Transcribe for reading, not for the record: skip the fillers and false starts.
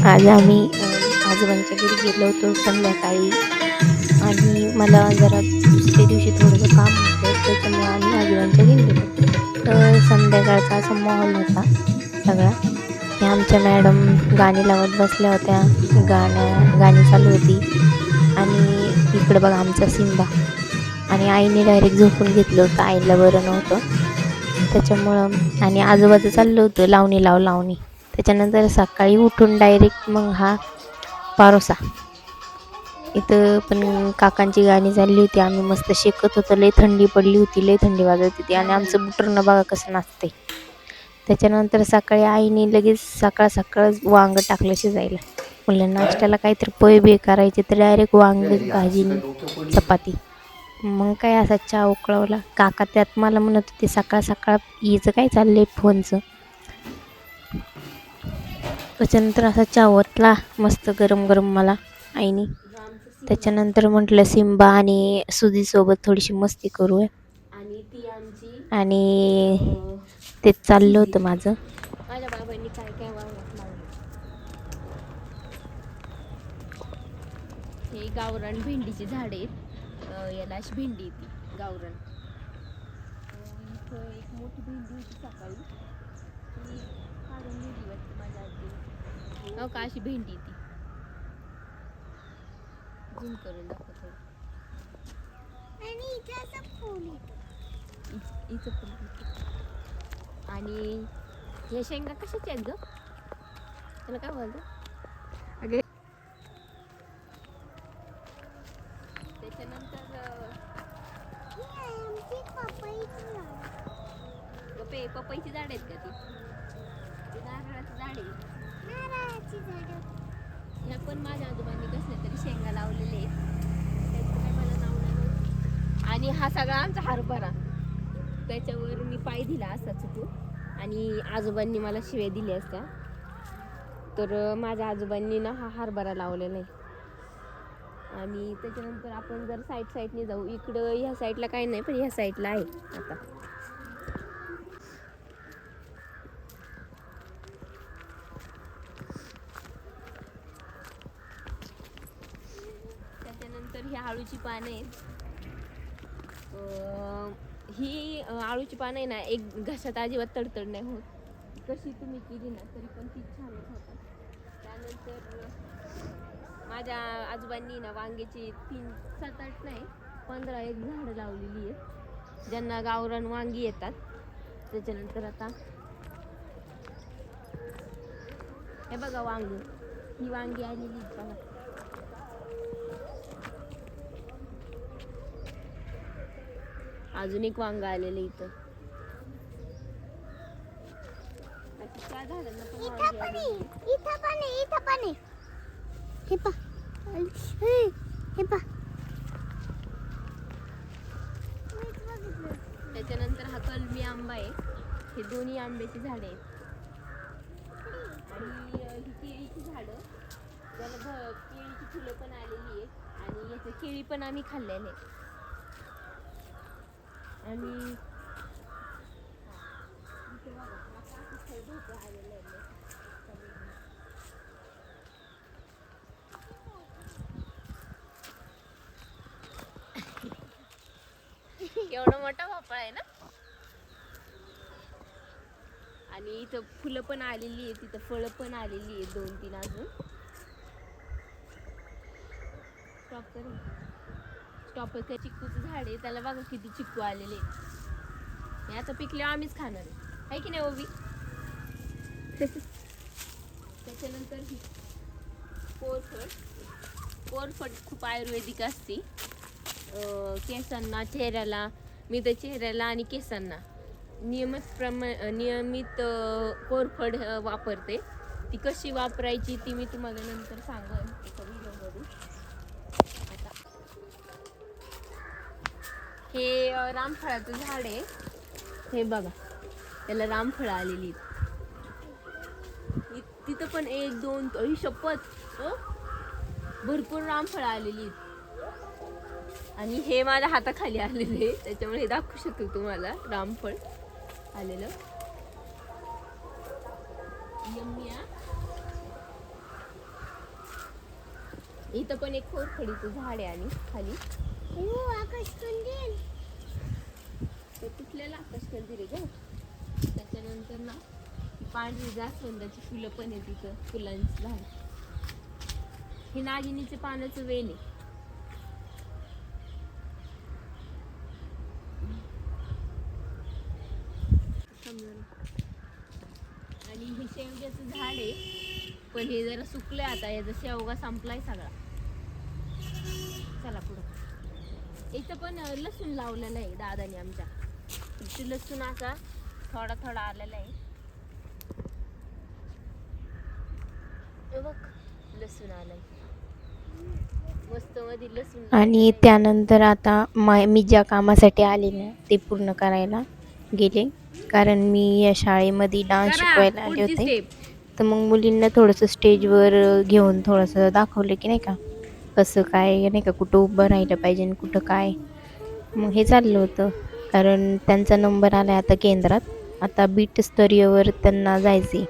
आज आम्ही आजोबांच्या घरी गेलो होतो संध्याकाळी आणि मला जरा दुसऱ्या दिवशी थोडंसं काम होतं त्याच्यामुळे आम्ही आजोबांच्या घरी गेलो. तर संध्याकाळचा असा माहोल होता सगळा की आमच्या मॅडम गाणी लावत बसल्या होत्या. गाणी चालू होती आणि इकडं बघा आमचा सिम्बा आणि आईने डायरेक्ट झोपून घेतलं होतं. आईला बरं नव्हतं त्याच्यामुळं आणि आजोबाचं चाललं होतं लावणी लाव लावणी. त्याच्यानंतर सकाळी उठून डायरेक्ट मग हा पारोसा. इथं पण काकांची गाणी चालली होती. आम्ही मस्त शेकत होतो. लय थंडी पडली होती, लय थंडी वाजत होती आणि आमचं बुटरनं बघा कसं नाचतंय. त्याच्यानंतर सकाळी आईने लगेच सकाळ सकाळ वांग टाकलं शिजायला. म्हणलं नाश्त्याला काहीतरी पोहे बे करायचे तर डायरेक्ट वांग भाजी आणि चपाती. मग काय असा चहा उकळवला. काका त्यात मला म्हणत होते सकाळ सकाळ हिचं काय चाललंय फोनचं. त्याच्यानंतर असा चहा ओतला मस्त गरम गरम मला आईने. त्याच्यानंतर म्हटलं सिम्बा आणि सुजीसोबत थोडीशी मस्ती करू आणि तेच चाललं होतं माझं. माझ्या बाबांनी काय काय वावरात लावलं. हे गावरान भेंडीची झाडे आहेत. याला अशी भेंडी येते गावरान. इथं एक मोठी भेंडी होती सकाळी ती काढून नेली वाटतं माझ्या आजीने. हो का अशी भेंडी ती झूम करून दाखवतो. आणि इथं फुल आणि हे शेंगा कशाच्या आहेत ग? त्याला काय बोलतो? अगे त्याच्यानंतर पपईची झाड आहेत का ती नारळाची झाड आहे. ह्या पण माझ्या आजोबांनी कसले तरी शेंगा लावलेले आहेत. त्याचं काय मला नाव नाही. आणि हा सगळा आमचा हरभरा. त्याच्यावर मी पाय दिला असा चुकून आणि आजोबांनी मला शिव्या दिल्या असत्या. तर माझ्या आजोबांनी ना हा हरभरा लावलेला आहे. आणि त्याच्यानंतर आपण जर साईडने जाऊ इकडं ह्या साईडला काही नाही पण ह्या साईडला आहे आता. त्याच्यानंतर ही आळूची पानं आहेत. ही आळूची पानं आहे ना एक घशात अजिबात तडतड नाही होत. कशी तुम्ही केली ना तरी पण ती छानच होतात. त्यानंतर माझ्या आजोबांनी ना वांग्याची 3-7-8 नाही 15 एक झाडं लावलेली आहेत ज्यांना गावरान वांगी येतात. त्याच्यानंतर आता हे बघा वांग, ही वांगी आलेली बघा. अजून एक वांग आलेलं इथं. त्या झाडांना पण वांगी आलेली. इथं पण हे पा हे पा. त्याच्यानंतर हा कलमी आंबा आहे. हे दोन्ही आंब्याची झाडे आहेत. आणि ही केळीची झाडं ज्याला केळीची फुलं पण आलेली आहेत आणि याचे केळी पण आम्ही खाल्लेले. आणि एवढा मोठा भोपळा आहे ना. आणि इथं फुलं पण आलेली आहेत. तिथं फळं पण आलेली आहेत 2-3 अजून. स्टॉपर त्या चिक्कूचं झाड आहे त्याला बघा किती चिक्कू आलेले आहेत. हे आता पिकल्यावर आम्हीच खाणार आहे की नाही ओबी. त्याच्यानंतर ही कोरफड खूप आयुर्वेदिक असते. केसांना चेहऱ्याला मी तर चेहऱ्याला आणि केसांना नियमित कोरफड वापरते. ती कशी वापरायची ती मी तुम्हाला नंतर सांगेन एका व्हिडिओमध्ये. आता हे रामफळाचं झाड आहे. हे बघा त्याला रामफळं आलेली. तिथं पण 1-2 शपथ भरपूर रामफळं आलेली. आणि हे माझ्या हाताखाली आलेले त्याच्यामुळे हे दाखवू शकतो तुम्हाला रामफळ आलेलं. इथं पण एक कोरफडीचं झाड आहे आणि खाली ते तुटलेलं आकाश कंदील आहे ग. त्याच्यानंतर ना पांढरी जास्वंदाची फुलं पण आहे तिथं, फुलांचं झाड. हे नागिनीचे पानाचं वेल आहे. आणि हे शेवग्याचं झाड आहे, पण हे जरा सुकलंय आता. याचा शेवगा संपलाय सगळा. चला पुढं. इथं पण लसूण लावलेलं आहे दादाने आमच्या. ते लसूण असा थोडा थोडा आलेला आहे. बघ लसूण आलाय मस्त मध्ये लसूण. आणि त्यानंतर आता मी ज्या कामासाठी आले ना ते पूर्ण करायला गेले, कारण मी या शाळेमध्ये डान्स शिकवायला आले होते. तर मग मुलींना थोडंसं स्टेजवर घेऊन थोडंसं दाखवलं की नाही का कसं काय नाही का, कुठं उभं राहिलं पाहिजे आणि कुठं काय. मग हे चाललं होतं, कारण त्यांचा नंबर आला आता केंद्रात. आता बीट स्तरीयवर त्यांना जायचे.